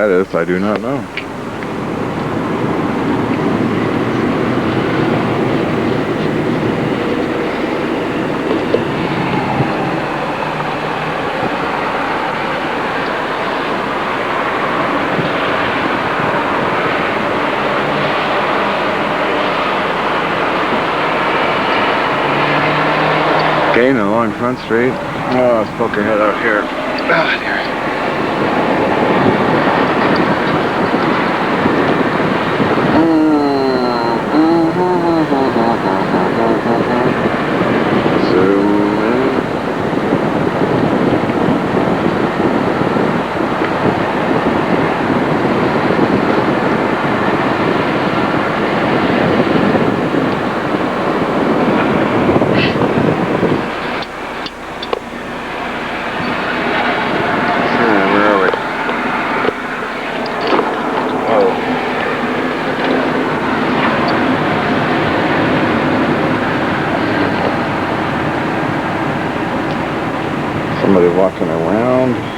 that is, I do not know. Again, along Front Street. Oh, let's poke our head out here. Ah, dear. Zoom in. Somebody walking around.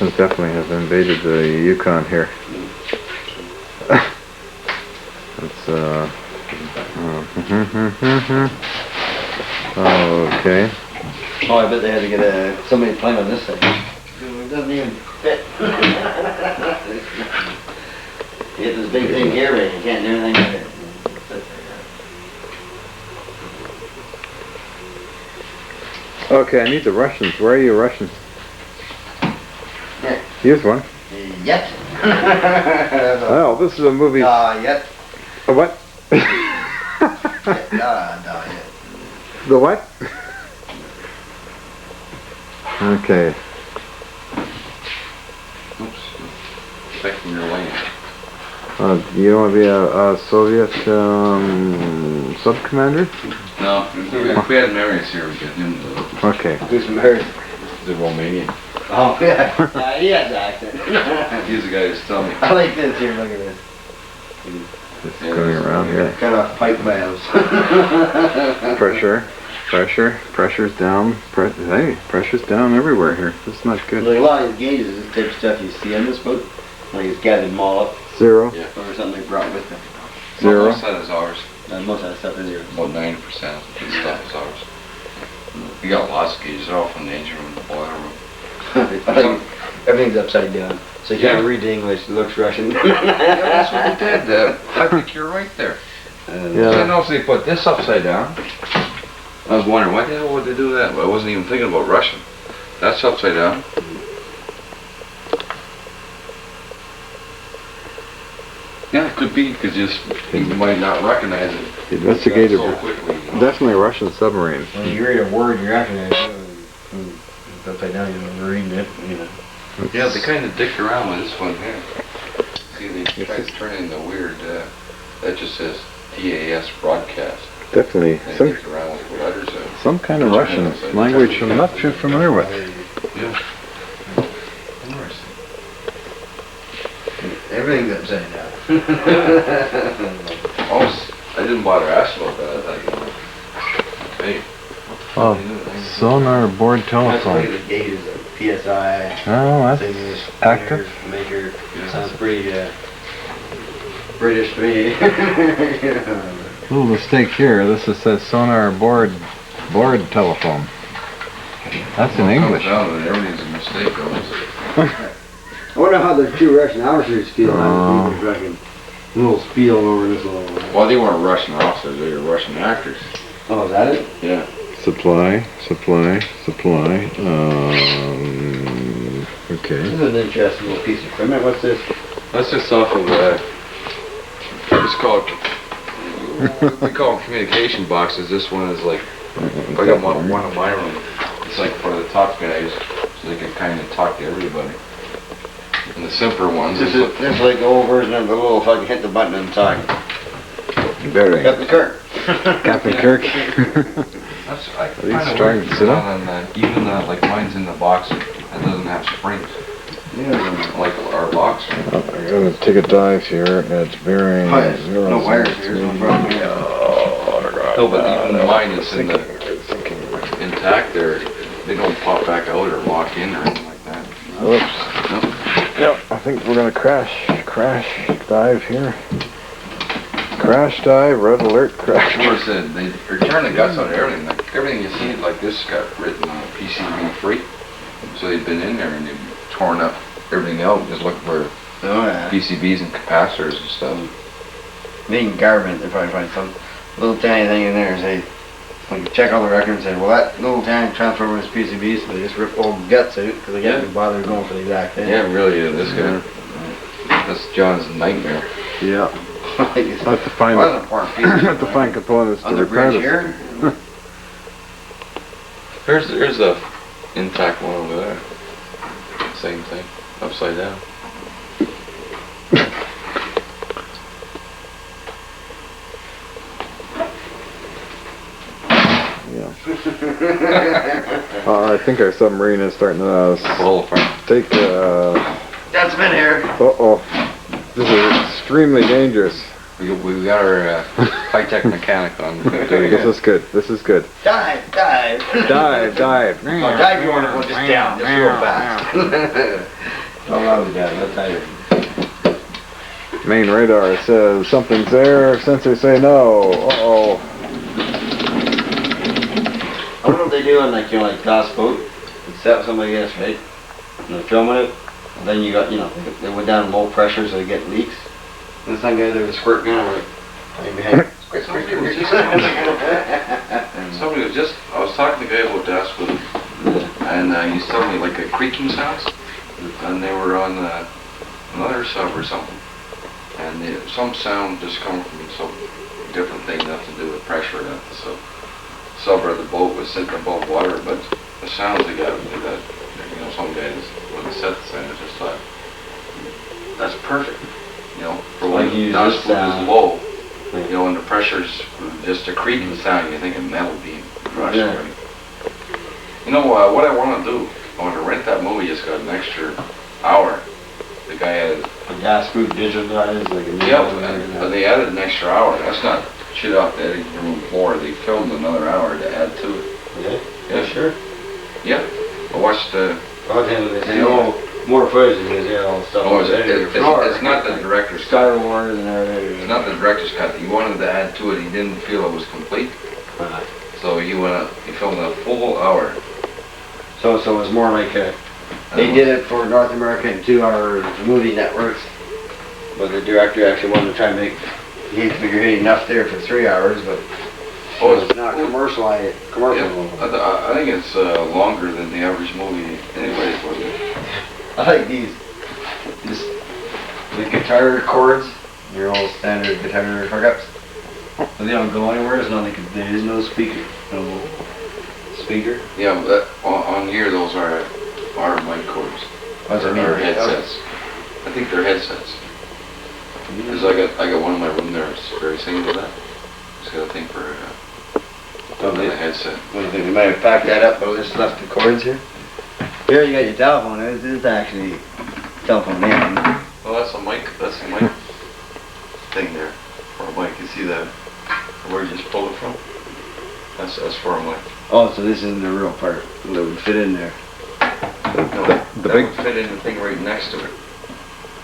Russians definitely have invaded the Yukon here. It's okay. Oh, I bet they had to get somebody playing on this thing. It doesn't even fit. You get this big thing here, but you can't do anything with it. Okay, I need the Russians. Where are you, Russians? Yeah. Here's one. Yet. Oh, this is a movie. Yet. A what? Yet. The what? Okay. Oops. Affecting your lane. You don't want to be a Soviet sub-commander? No, if we had memories here, we get him. Okay. Who's from Earth? The Romanian. Oh, yeah. He has an accent. He's the guy who's telling me. I like this here, look at this. Just going around here. Kind of pipe valves. Pressure's down. Hey, pressure's down everywhere here. This is not good. Like a lot of these gauges, this type of stuff you see on this boat, like it's gathered them all up. 0. Yeah. Or something they brought with them. 0. Most of that is ours. Most of that stuff is here. About 90% of the stuff is ours. We got lots of gauges, they're all from the engine room, the boiler room. Everything's upside down. So you can't read the English, it looks Russian. Yeah, that's what they did. I think you're right there. I don't know if they put this upside down. I was wondering, why the hell would they do that? But I wasn't even thinking about Russian. That's upside down. Yeah, it could be, because you might not recognize it. Investigated. So quickly. Definitely Russian submarines. When you read a word, you're acting it. It's upside down, you're reading it, you know. Yeah, they kind of dicked around with this one here. See, they tried to turn it into weird, that just says DAS broadcast. Definitely. They dicked around with the letters. Some kind of Russian language I'm not too familiar with. Yeah. Everything's upside down. I didn't bother asking about that. I thought, hey. Oh, sonar board That's telephone. like the gauges of PSI. Oh, that's Singers, active. Maker. Sounds pretty British to me. Little mistake here. This says sonar board telephone. That's in English. Everything's a mistake, though. I wonder how the two Russian officers feel how the fucking little spiel over this little. Well, they weren't Russian officers, they were Russian actors. Oh, is that it? Yeah. Supply. Okay. This is an interesting little piece of equipment. What's this? That's just off of, it's called, we call them communication boxes. This one is like, I got one in my room. It's like for the top guys, so they can kind of talk to everybody. And the simpler ones. This is like the old version of the little fucking hit the button and talk. Very. Captain Kirk. Captain Kirk. That's, I Are these find it starting weird, to sit up? even like mine's in the box that doesn't have springs. Yeah. Like our box. I'm gonna take a dive here. It's bearing. Oh, yes. No wires here. No problem. No, but even mine is in the intact there. They don't pop back out or lock in or anything like that. Whoops. Nope. Yep, I think we're gonna crash dive here. Crash dive, red alert, crash. Of course, they return the guts out of everything. Like everything you see, like this got written on PCB free. So they've been in there and they've torn up everything out, just looking for PCBs and capacitors and stuff. Being garbage, they probably find some little tiny thing in there and say, like check all the records and say, well, that little tiny transformer is PCB, so they just rip all the guts out because they can't bother going for the exact thing. Yeah, really, this guy. That's John's nightmare. Yeah. I have to find Well, that's an important piece. I have to find components to On the repair bridge this. here? There's a intact one over there. Same thing, upside down. Yeah. I think our submarine is starting to Fall apart. take. That's been here. Uh-oh. This is extremely dangerous. We got our high-tech mechanic on. This is good. This is good. Dive, dive. Dive, dive. Oh, dive you want to go just down, just real fast. Don't love the guy, no tighter. Main radar says something's there. Sensors say no. Uh-oh. I wonder what they do on like, you know, like glass boat. It's set with somebody else, right? And they're filming it. And then you got, you know, they went down low pressure so they get leaks. And this one guy there was squirt gun, like, hiding behind. Squirt, squirt, Somebody was just, I was talking to the guy about that with him, and he's telling me like a creaking sounds, and they were on another sub or something, and some sound just coming from some different thing, nothing to do with pressure, that the sub or the boat was sitting above water, but the sounds they got, you know, some guys, when they set the sound, I just thought, that's perfect, you know, for when the dust is low. You know, when the pressure's just a creaking sound, you're thinking metal beam rush. Yeah. Right? You know what I want to do? I want to rent that movie. Just got an extra hour. The guy added. The gas group digitized like a But they added an extra hour. That's not shit off the editing room floor. They filmed another hour to add to it. Yeah. Yeah, Sure. Yeah. I watched the. Oh, then they say, oh, more footage and they say all the stuff. Oh, it's not the director's cut. Star Wars and everything. It's not the director's cut. He wanted to add to it. He didn't feel it was complete. So he filmed a full hour. So it was more like they did it for North American 2-hour movie networks, but the director actually wanted to try and make, he figured he had enough there for 3 hours, but it's not commercial. Yeah, I think it's longer than the average movie anyways, wasn't it? I like the guitar chords, your old standard guitar hookups. But they don't go anywhere, there is no speaker. No speaker. Yeah, but on here those are mic cords. What's it mean? Or headsets. I think they're headsets. Because I got one in my room there, it's very similar to that. It's got a thing for a headset. What do you think? We might have packed that up, but just left the cords here. Here you got your telephone. This is actually telephone in. Well, that's a mic thing there for a mic. You see that? Where you just pull it from? That's for a mic. Oh, so this isn't the real part that would fit in there. No, The that big would fit in the thing right next to it.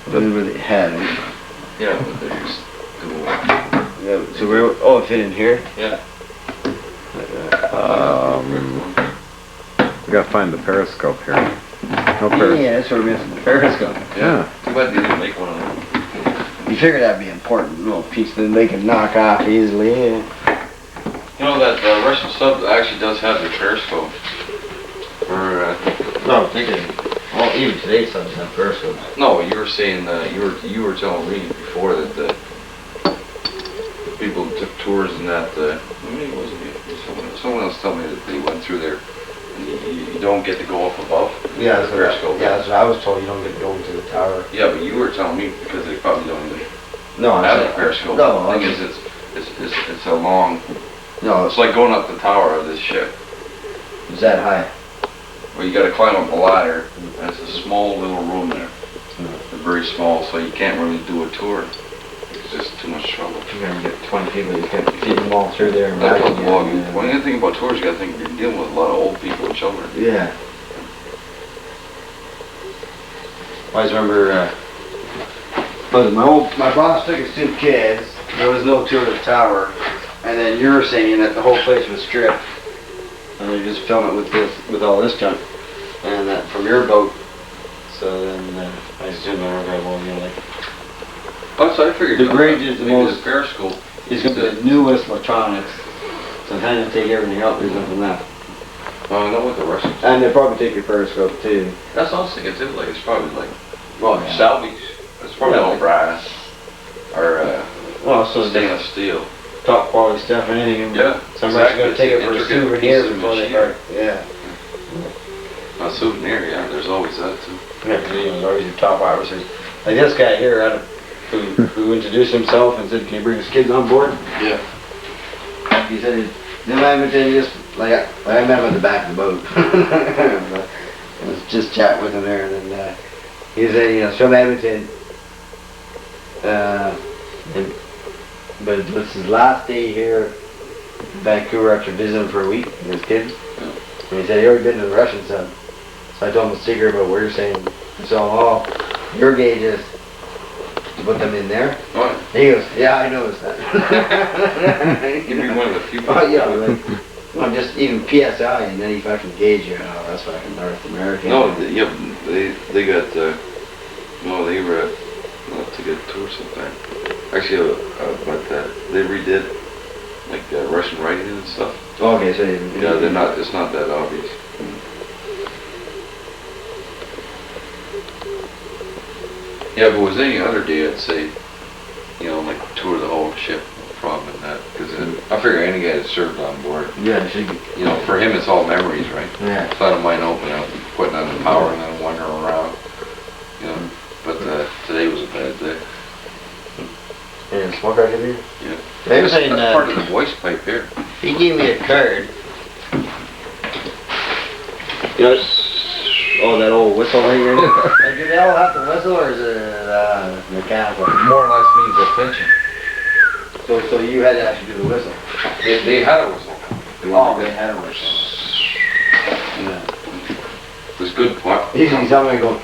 This is where they had it. Yeah, but they just do it. Yeah, so where? Oh, it fit in here. Yeah. We gotta find the periscope here. No periscope. Yeah, that's what we're missing. The periscope. Yeah. Too bad they didn't make one of them. You figured that'd be important little piece that they can knock off easily. Yeah. You know that Russian sub actually does have the periscope. Or No, I'm thinking. Well, even today's subs have periscopes. no, you were saying you were telling me before that the people took tours and that. Maybe it wasn't you. Someone else told me that they went through there. And you don't get to go up above. Yeah, the periscope. Yeah, that's what I was told. You don't get to go into the tower. Yeah, but you were telling me because they probably don't even No, I'm have saying, a periscope. No, The thing is, it's a long. no, It's like going up the tower of this ship. it's that high. Well, you got to climb up a ladder. And it's a small little room there. They're very small, so you can't really do a tour. It's just too much trouble. You're gonna get 20 people. You can't feed them all through there. And That's back what the again. log. When you think about tours, you got to think you're dealing with a lot of old people and children. Yeah. I always remember, my boss took his 2 kids, there was no tour of the tower, and then you were saying that the whole place was stripped, and they just film it with all this junk, and that from your boat, so then I assume I remember, well, you know, like, That's what I figured. The bridge is the maybe most- the periscope. it's gonna be the newest electronics, so kind of take everything out, there's nothing left. Oh, I know what the Russians. And they probably take your periscope too. That's what I was thinking too. Like it's probably like Well, yeah. salvage. It's probably Yeah. all brass or Well, so the stainless steel. top quality stuff and anything. Yeah, Somebody's exactly. gonna take it It's for a intricate souvenir piece of before they machinery. start. Yeah. A souvenir, yeah. There's always that too. Yeah, 'cause, you know, there's always your top officers. Like this guy here, who introduced himself and said, "Can you bring his kids on board?" Yeah. He said, "Then I met him just like I met him at the back of the boat." I was just chatting with him there, and then he said, "You know, from Edmonton, and but it was his last day here in Vancouver after visiting for a week with his kids. And he said he already been to the Russian sub. So I told him a secret about what you're saying. So, oh, your gauges, to put them in there. Oh, And he goes, yeah, I noticed that. you'd be one of the few people. Oh, yeah, like, well, just even PSI and then he fucking gauge you. Oh, that's fucking North American. No, they got, no, they were to get tour sometime. Actually, but they redid like Russian writing and stuff. Oh, okay, so Yeah, they're not. It's not that obvious. Yeah, if it was any other day, I'd say, you know, like tour the whole ship, no problem in that. Because I figure any guy that served on board, Yeah, she. you know, for him it's all memories, right? Yeah. So I don't mind opening up, and putting on the power, and then wandering around. You know, but today was a bad day. And smoke out of here? Yeah. They were That's saying part of the voice pipe here. he gave me a card. You know, oh, that old whistle right here. Like, do they all have to whistle, or is it mechanical? More or less means they're pinching. So you had to actually do the whistle. They had a whistle. Oh, they had a whistle. Yeah. It was good part. Usually somebody go.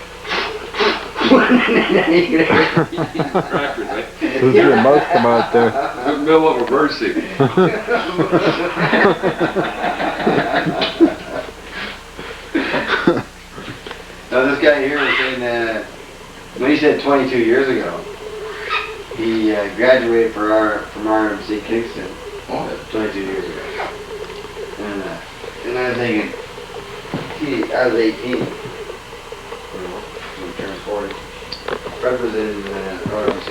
Crackers, right? Who's your mouse come out there? In the middle of a bird seat. Now this guy here was saying when he said 22 years ago, he graduated from RMC Kingston. Oh, 22 years ago. And I was thinking, I was 18. When I turned 40. Fred was in RMC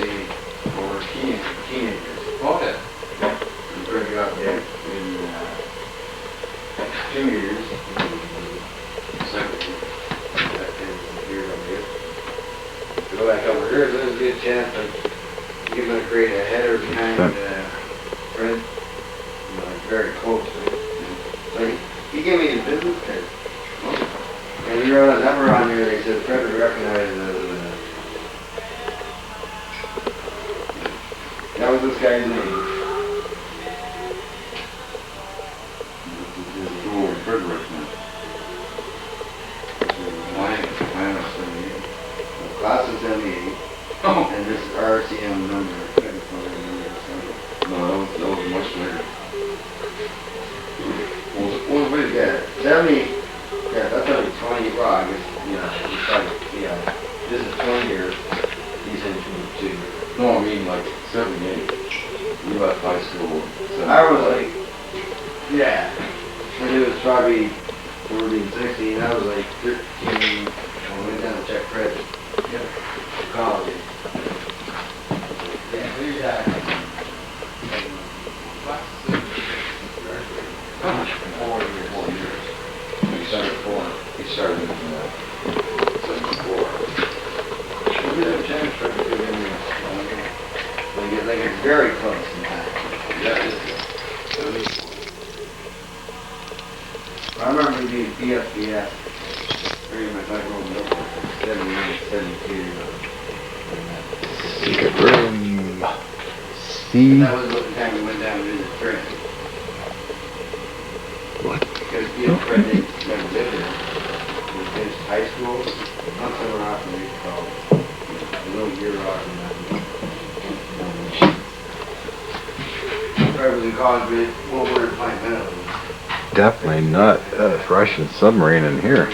for teenagers. okay. And Fred got there in 2 years. To go back over here, there's a good chance that you're going to create a header behind Fred. You know, like very close to it. So he gave me his business card. And he wrote a number on here that said Fred was recognized as that was this guy's name. This is all Fred recognized. Mine was 78. Class of 78. Oh. And this is RCM number. No, that was much later. What was it? Yeah, 70. Yeah, that's only 20. Well, I guess, it's probably, this is 20 years. He's in 22. No, I mean like 78. You left high school. I was like, yeah. And it was probably 14, 16. I was like 13. I went down to check credit. College. Yeah, who's that? 4 years. 4 years. He started 4. He started in 74. We did a chance for it to get in there. Like it's very close in time. Yeah, it is. I remember being PSPS. Very much like Roman Milk. 71, 72. Secret room. And C. that was the time we went down to visit Fred. What? Because Fred never lived there. He finished high school, not summer off, and we used to call it. A little year off and nothing. Fred was in college, but what were Pine Meadows? Definitely not a Russian submarine in here.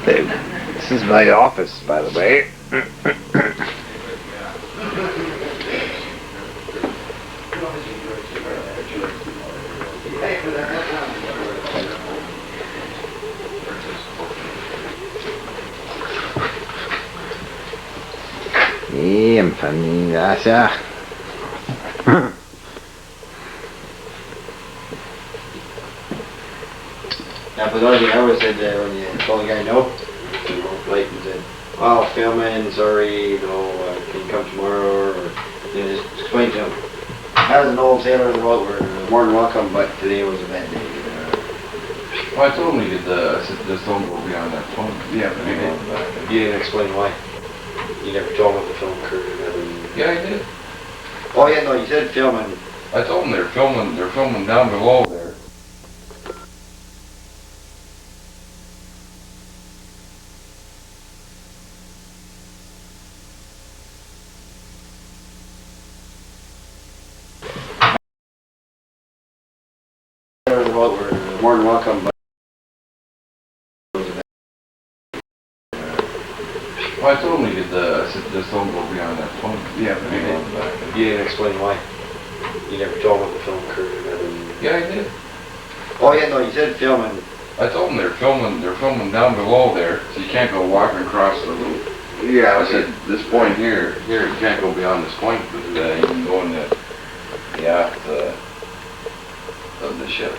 Hey, this is my office, by the way. Funny, that's Yeah, but the only thing I always said that when you told the guy no, like and said, "Oh, filming, sorry, can you come tomorrow?" Or just explain to him. As an old sailor in the boat, we're more than welcome, but today was a bad day. Well, I told him we could, I said, just don't go beyond that point. Yeah, but you didn't explain why. You never told him what the film crew did. Yeah, I did. Oh yeah, no, you said filming. I told them they're filming down below there. In the boat, we're more than welcome, but Well, I told him we could, I said, just don't go beyond that point. yeah, but you didn't explain why. You never told him what the film crew did. Yeah, I did. Oh yeah, no, you said filming. I told them they're filming down below there, so you can't go walking across the loop. Yeah, I said, this point here, you can't go beyond this point, but you can go in the aft of the ship.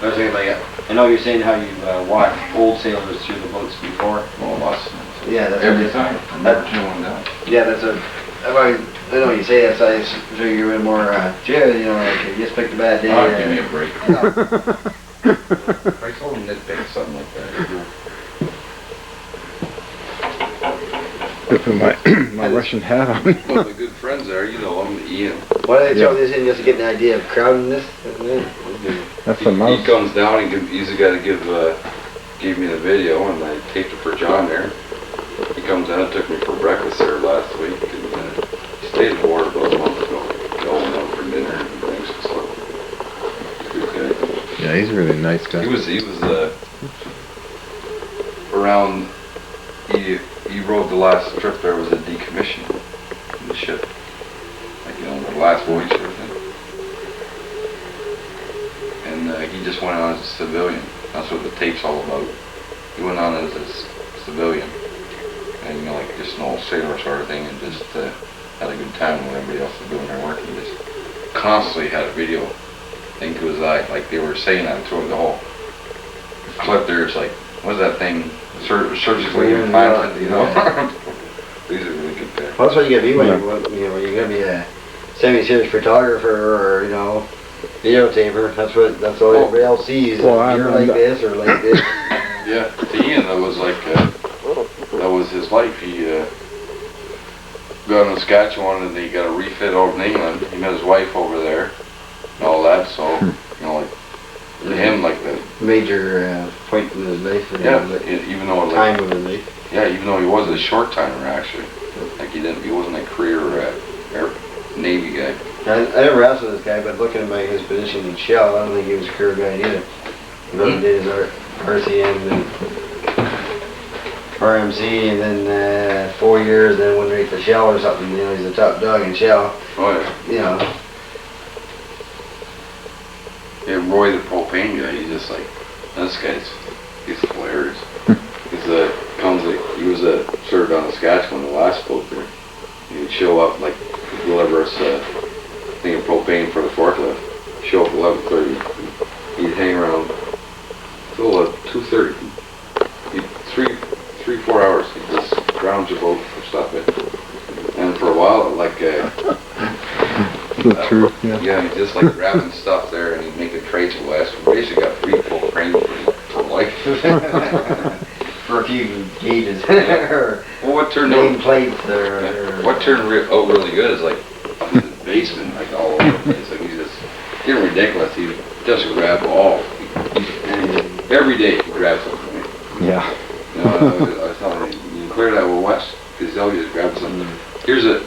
I was thinking like, I know you're saying how you watch old sailors through the boats before. Well, lots. Yeah, that's Every what time. I'm never chewing down. Yeah, that's a. I know you say that, so I figure you're in more chill, you know, like you just picked a bad day. Oh, give me a break. I told him they'd pick something like that. Put my Russian hat on. One of my good friends there, you know him, Ian. Why do they throw this in just to get an idea of crowding this? That's the mouse. He comes down, he's the guy that gave me the video, and I taped it for John there. He comes down and took me for breakfast there last week, and he stayed aboard about a month ago. Going out for dinner and things, so good guy. Yeah, he's a really nice guy. He was around. He rode the last trip. There was a decommission in the ship, like the last voyage sort of thing. And he just went on as a civilian. That's what the tape's all about. He went on as a civilian, and like just an old sailor sort of thing, and just had a good time when everybody else was doing their work. He just constantly had a video thing to his eye, like they were saying that through the whole clip. There's like, what's that thing? Surgically implanted, you know. These are really good pictures. Well, that's what you gotta be when you're gonna be a semi-serious photographer or videotaper. That's all everybody else sees. Well, you're like this or like this. Yeah, to Ian, that was like that was his life. He got in Saskatchewan and he got a refit over in England. He met his wife over there and all that. So like to him, like the major point in his life. Even though time of his life. Yeah, even though he was a short timer actually, like he wasn't a career Navy guy. I never asked this guy, but looking at his position in Shell, I don't think he was a career guy either. He did his RCM and RMC, and then 4 years, then went right to Shell or something. He's the top dog in Shell. Oh yeah. Yeah, Roy, the propane guy, he's just like, he's hilarious. He was served on Saskatchewan, the last boat there. He'd show up, like, deliver us a thing of propane for the forklift. Show up at 11:30. He'd hang around till 2:30. He'd 4 hours. He'd just ground your boat for stuff in. And for a while, like, the truth, yeah. Yeah, he's just like grabbing stuff there and he's making trades for less. We basically got free propane for life. For a few gauges. Well, what turned out plates what turned out really good is like up in the basement, like all over the place. Like he's just getting ridiculous. He just grab all. Every day he grabs something. Yeah. I was telling him, you can clear that with West because he'll just grab something. Here's to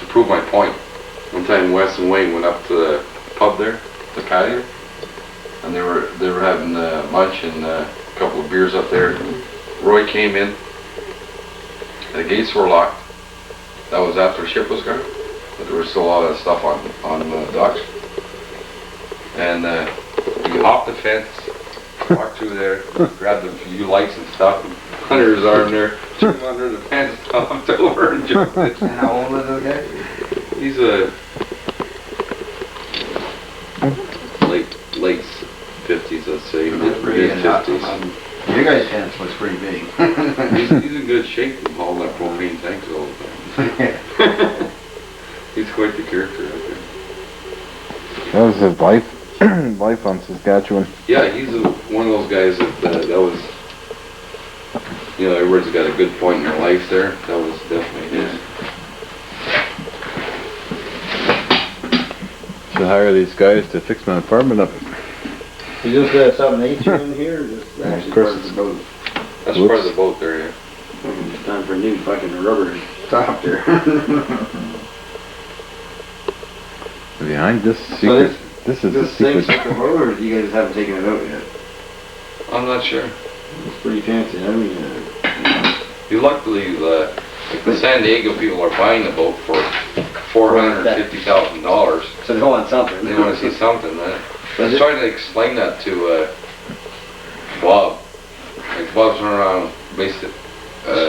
prove my point. One time Wes and Wayne went up to the pub there, the patio, and they were having lunch and a couple of beers up there. Roy came in, the gates were locked. That was after the ship was gone, but there was still a lot of stuff on the docks. And he hopped the fence, walked through there, grabbed a few lights and stuff under his arm there, threw him under the fence, hopped over and jumped in. And how old was this guy? He's a late 50s, let's say, mid 50s. Your guys' fence was pretty big. He's in good shape with all that propane tanks all the time. He's quite the character out there. That was his life. Life on Saskatchewan. Yeah, he's one of those guys that was, you know, everybody's got a good point in their life there. That was definitely his. Should hire these guys to fix my apartment up. You just got something to eat you in here, or just actually part of the boat? That's part of the boat there, yeah. It's time for a new fucking rubber top there. Behind this secret, this is the This thing's secret. the boat, or you guys haven't taken it out yet? I'm not sure. It's pretty fancy. I mean, You luckily, like the San Diego people are buying the boat for $450,000. so they want something. They want to see something. I was trying to explain that to Bob. Like Bob's running around, basically.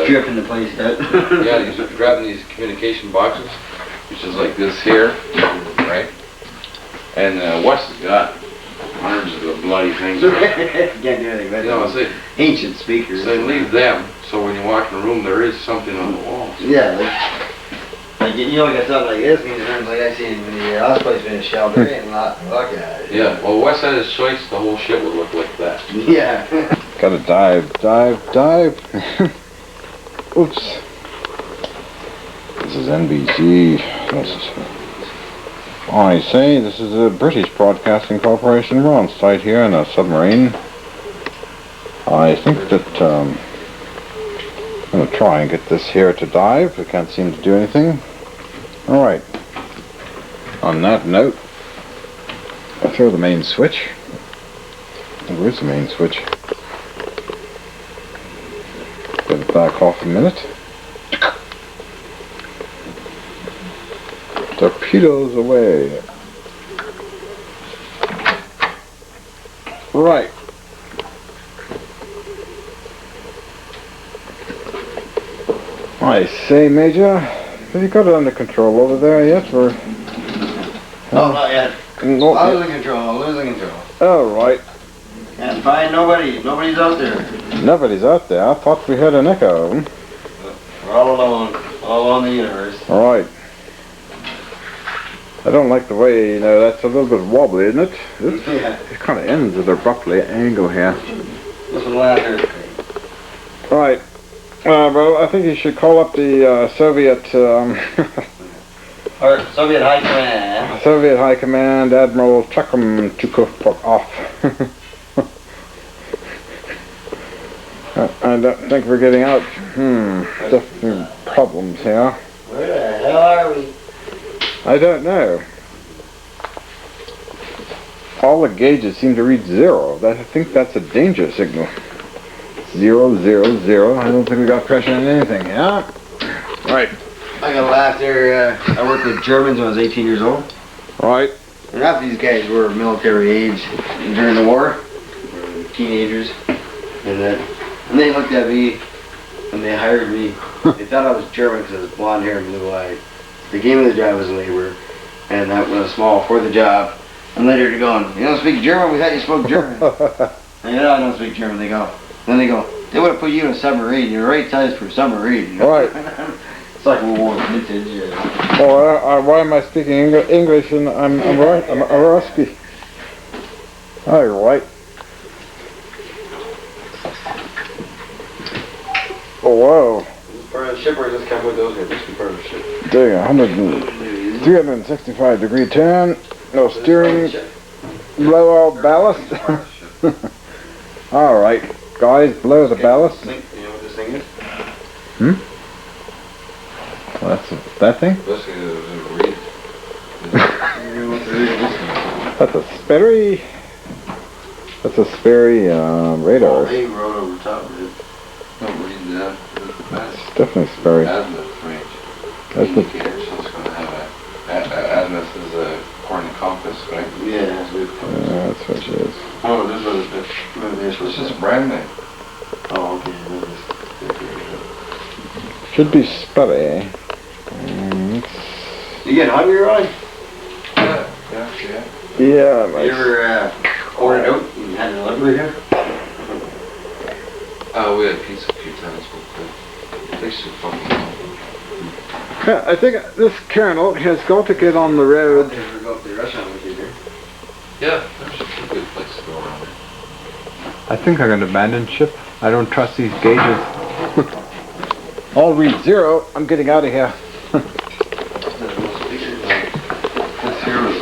Stripping the place out. Yeah, he's grabbing these communication boxes, which is like this here, right? And Wes has got hundreds of the bloody things. Right? Can't do anything with You know, them. Ancient speakers. so they leave them, so when you walk in the room, there is something on the walls. Yeah, like you know, like something like this, these rooms like I seen when the house place been shelled, there ain't a lot to look at. Yeah, well, Wes had his choice, the whole ship would look like that. Yeah. Gotta dive. Oops. This is NBC. I say, this is a British Broadcasting Corporation. We're on site here in a submarine. I think that I'm going to try and get this here to dive. We can't seem to do anything. Alright. On that note, I'll throw the main switch. Where's the main switch? Get it back off a minute. Torpedoes away. Right. I say, Major, have you got it under control over there yet? Or Oh, not yet. no? Losing control. All right. Can't find nobody. Nobody's out there. Nobody's out there. I thought we had an echo of them. We're all alone. All alone in the universe. All right. I don't like the way, you know, that's a little bit wobbly, isn't it? Yeah. It kind of ends at an abruptly angle here. This one last earthquake. Right. Well, I think you should call up the Soviet Or Soviet High Command. Soviet High Command Admiral Chukov. I don't think we're getting out. Definitely problems here. Where the hell are we? I don't know. All the gauges seem to read 0. I think that's a danger signal. 0, 0, 0. I don't think we got pressure on anything. Yeah. Right. I got a laugh there. I worked with Germans when I was 18 years old. Right. And half these guys were military age during the war. Teenagers. And they looked at me when they hired me. They thought I was German because I was blonde hair and blue eyes. They gave me the job as a laborer. And that was small for the job. And later they're going, you don't speak German? We thought you spoke German. I know I don't speak German. They go. Then they go, they would have put you in a submarine. You're the right size for a submarine. Right. It's like World War vintage. Oh, why am I speaking English and I'm right? I'm a Rusky. All right. Oh, wow. This is part of the ship, or just come with those here? This is part of the ship. Doing 365 degree turn. No steering. Blow all ballast. All right. Guys, blow the ballast. You know what this thing is? Well, that's that thing? This thing is a reed. That's a Sperry. That's a Sperry radar. They rode over top of it. No, reed that. That's It's definitely Sperry. azimuth range. That's the, Indicator, so it's going to have azimuth is according to compass, right? Yeah, that's what that's what she is. Oh, this was this is a brand name. Oh, okay. Should be Sperry. You get hungry, Roy? Yeah. Yeah, You ever ordered out and had delivery here? We had pizza a few times, but it takes too fucking long. I think this colonel has got to get on the road. Yeah, there's a good place to go around there. I think I'm going to abandon ship. I don't trust these gauges. I'll read 0. I'm getting out of here. This here was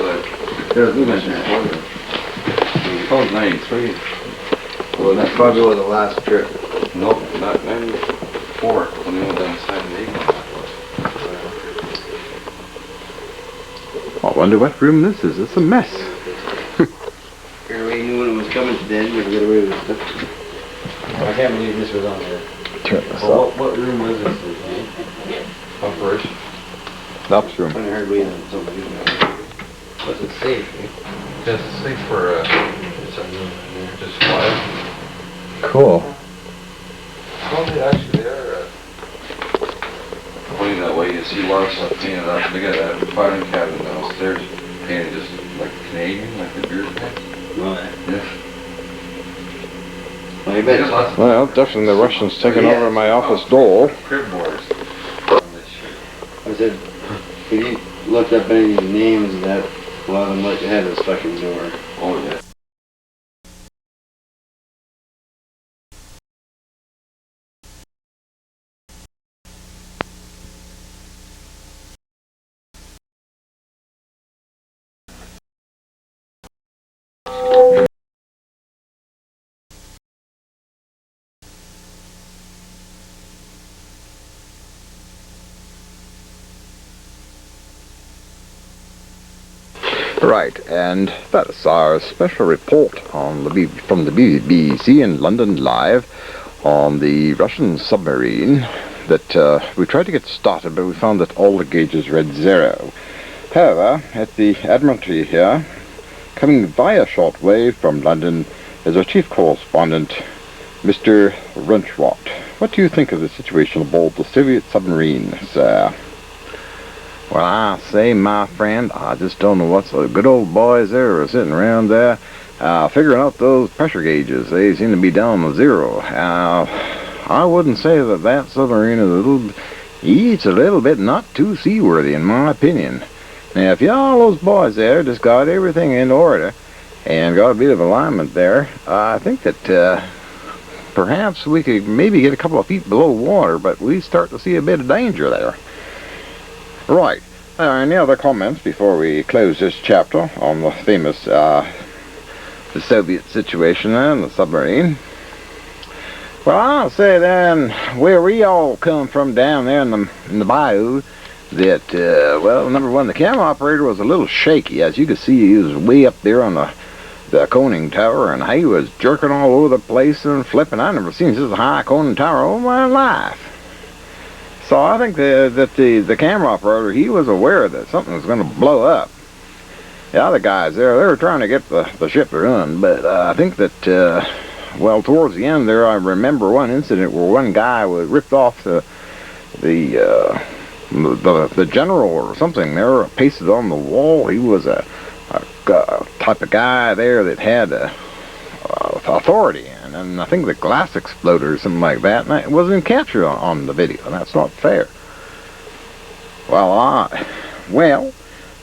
oh, 93. Well, that's probably was the last trip. Nope, not 94 when we went down the side of the Yukon. I wonder what room this is. It's a mess. Everybody knew when it was coming today, you could get away with it. I can't believe this was on there. Turn this Well, up. what room was this? Operation. The ups room. I heard we had somebody. Was it safe? Eh? Yeah, it's safe for it's a room in there. Just quiet. Cool. Well, they actually are pointing that way. You see a lot of stuff painted up. They got a filing cabinet downstairs painted just like Canadian, like the beer can. Right. Yeah. Well, you bet. Well, definitely the Russians taking over my office door. Crib boards on this shit. I said, if you looked up any of these names, that a lot of them let you have this fucking door. Oh yeah. Right, and that is our special report on from the BBC in London live on the Russian submarine that we tried to get started, but we found that all the gauges read 0. However, at the Admiralty here, coming via shortwave from London, is our chief correspondent, Mr. Wrenchwatt. What do you think of the situation aboard the Soviet submarine, sir? Well, I say, my friend, I just don't know what's the good old boys there are sitting around there figuring out those pressure gauges. They seem to be down to 0. I wouldn't say that submarine is it's a little bit not too seaworthy in my opinion. Now, if y'all those boys there just got everything in order and got a bit of alignment there, I think that perhaps we could maybe get a couple of feet below water, but we start to see a bit of danger there. Right. Any other comments before we close this chapter on the famous the Soviet situation and the submarine? Well, I'll say then, where we all come from down there in the bayou, that, well, number one, the camera operator was a little shaky. As you can see, he was way up there on the conning tower, and he was jerking all over the place and flipping. I never seen such a high conning tower all my life. So I think that the camera operator, he was aware that something was going to blow up. The other guys there, they were trying to get the ship to run, but I think that, well, towards the end there, I remember one incident where one guy was ripped off the general or something there, pasted on the wall. He was a type of guy there that had authority, and I think the glass exploded or something like that, and it wasn't captured on the video, and that's not fair. Well,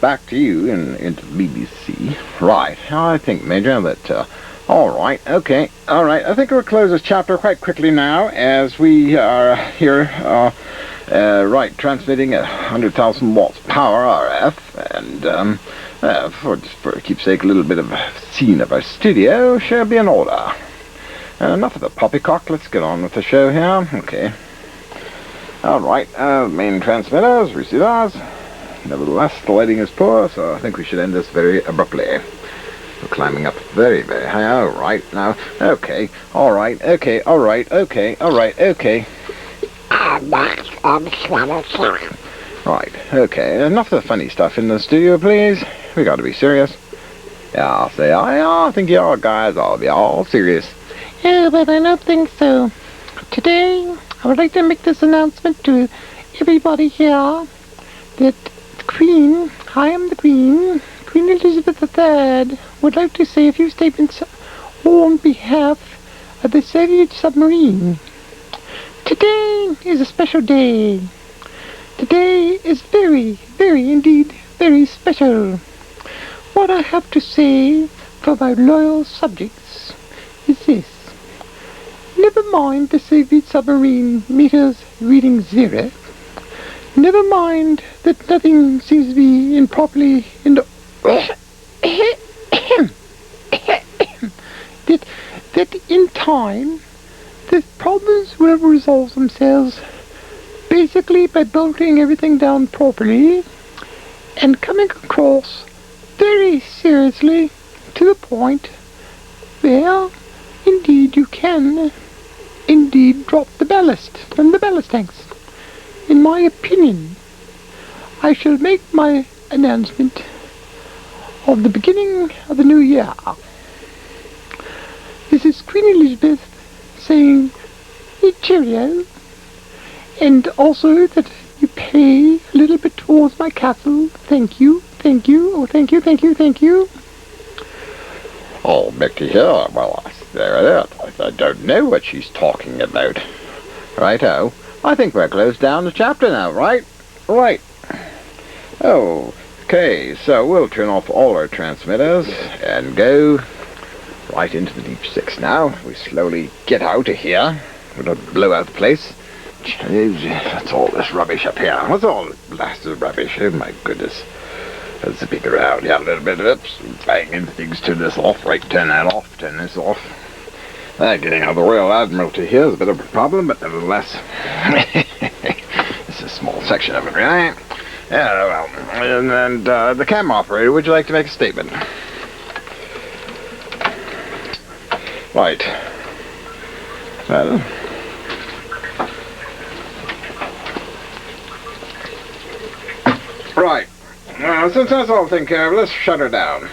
back to you into the BBC. Right, I think, Major, that, alright, okay, alright, I think we'll close this chapter quite quickly now, as we are here, right, transmitting at 100,000 watts power, RF, and, for keepsake, a little bit of a scene of our studio shall be in order. Enough of the poppycock, let's get on with the show here. Okay. Alright, main transmitters, receivers. Nevertheless, the lighting is poor, so I think we should end this very abruptly. We're climbing up very, very high. Alright, now, okay, alright, okay, alright, okay, alright, okay. Right, okay, enough of the funny stuff in the studio, please. We gotta be serious. Yeah, I'll say, I think y'all guys ought to be all serious. Yeah, but I don't think so. Today, I would like to make this announcement to everybody here that the Queen, I am the Queen, Queen Elizabeth III, would like to say a few statements on behalf of the Soviet submarine. Today is a special day. Today is very, very indeed very special. What I have to say for my loyal subjects is this. Never mind the Soviet submarine meters reading 0. Never mind that nothing seems to be improperly in the that in time the problems will resolve themselves basically by bolting everything down properly and coming across very seriously to the point where indeed you can indeed drop the ballast from the ballast tanks. In my opinion, I shall make my announcement of the beginning of the new year. This is Queen Elizabeth saying cheerio, and also that you pay a little bit towards my castle. Thank you, thank you, oh thank you, thank you, thank you. Oh, Mickey here. Well, there it is. I don't know what she's talking about. Righto. I think we're close down the chapter now, right? Right. Oh, okay, so we'll turn off all our transmitters and go right into the Deep Six now. We slowly get out of here. We don't blow out the place. What's all this rubbish up here? What's all this blasted rubbish? Oh my goodness. Let's peek around. Yeah, a little bit of it. Bang into things. Turn this off. Right, turn that off. Turn this off. Getting out of the Royal Admiralty here is a bit of a problem, but nevertheless, it's a small section of it, right? Yeah, well, and the camera operator, would you like to make a statement? Right. Well, right. Since that's all taken care of, let's shut her down.